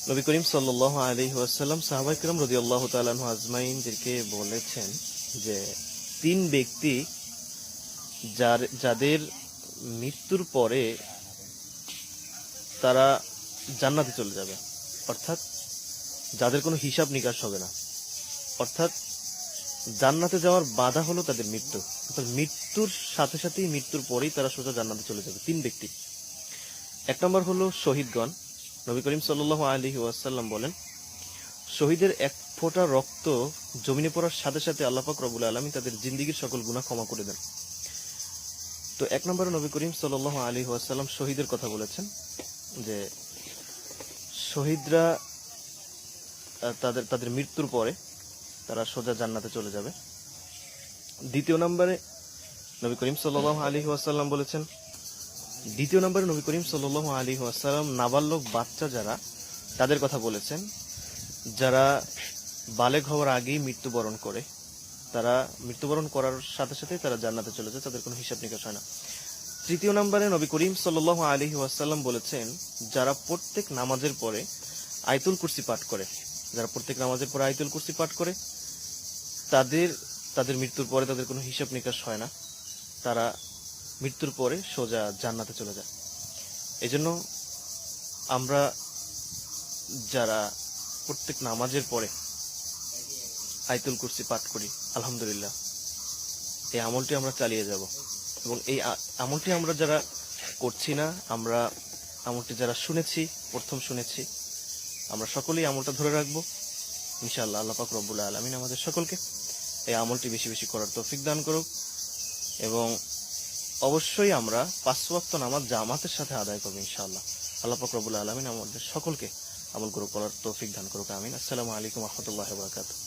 নবী করিম সাল্লাল্লাহু আলাইহি ওয়াসাল্লাম সাহাবায়ে কিরাম রাদিয়াল্লাহু তাআলা আনহু আজমাইনদেরকে বলেছেন যে তিন ব্যক্তি যাদের মৃত্যুর পরে তারা জান্নাতে চলে যাবে, অর্থাৎ যাদের কোনো হিসাব নিকাশ হবে না, অর্থাৎ জান্নাতে যাওয়ার বাধা হলো তাদের মৃত্যু, অর্থাৎ মৃত্যুর সাথে সাথেই মৃত্যুর পরেই তারা সোজা জান্নাতে চলে যাবে। তিন ব্যক্তি। এক নম্বর হলো শহীদগণ। নবী করিম সাল্লাল্লাহু আলাইহি ওয়াসাল্লাম বলেন, শহীদের এক ফোঁটা রক্ত জমিনে পড়ার সাথে সাথে আল্লাহ পাক রব্বুল আলামিন তাদের জিন্দেগীর সকল গুনাহ ক্ষমা করে দেন। তো এক নম্বরে নবী করিম সাল্লাল্লাহু আলাইহি ওয়াসাল্লাম শহীদের কথা বলেছেন যে শহীদরা তাদের মৃত্যুর পরে তারা সোজা জান্নাতে চলে যাবে। দ্বিতীয় নম্বরে নবী করিম সাল্লাল্লাহু আলাইহি ওয়াসাল্লাম বলেছেন, দ্বিতীয় নম্বরে নবী করিম সাল্লাল্লাহু আলাইহি ওয়াসাল্লাম নাবালক বাচ্চা যারা, তাদের কথা বলেছেন, যারা বালেগ হওয়ার আগেই মৃত্যুবরণ করে, তারা মৃত্যুবরণ করার সাথে সাথে তারা জান্নাতে চলে যায়, তাদের কোনো হিসাব নিকাশ হয় না। তৃতীয় নম্বরে নবী করিম সাল্লাল্লাহু আলাইহি ওয়াসাল্লাম বলেছেন, যারা প্রত্যেক নামাজের পরে আয়াতুল কুরসি পাঠ করে, যারা প্রত্যেক নামাজের পরে আয়াতুল কুরসি পাঠ করে, তাদের মৃত্যুর পরে তাদের কোনো হিসাব নিকাশ হয় না, তারা মৃত্যুর পরে সোজা জান্নাতে চলে যায়। এজন্য আমরা যারা প্রত্যেক নামাজের পরে আয়াতুল কুরসি পাঠ করি, আলহামদুলিল্লাহ, এই আমলটি আমরা চালিয়ে যাব। এবং এই আমলটি আমরা যারা করছি না, আমরা আমলটি যারা শুনেছি, প্রথম শুনেছি, আমরা সকলেই আমলটা ধরে রাখবো ইনশাআল্লাহ। আল্লাহ পাক রব্বুল আলামিন আমাদের সকলকে এই আমলটি বেশি বেশি করার তৌফিক দান করুক। এবং অবশ্যই আমরা 5 ওয়াক্ত নামাজ জামাতের সাথে আদায় করবো ইনশাআল্লাহ। আল্লাহ পাক রব্বুল আলামিন আমাদের সকলকে আমল করার তৌফিক দান করুক। আমিন। আসসালামু আলাইকুম ওয়া রাহমাতুল্লাহি ওয়া বারাকাতুহু।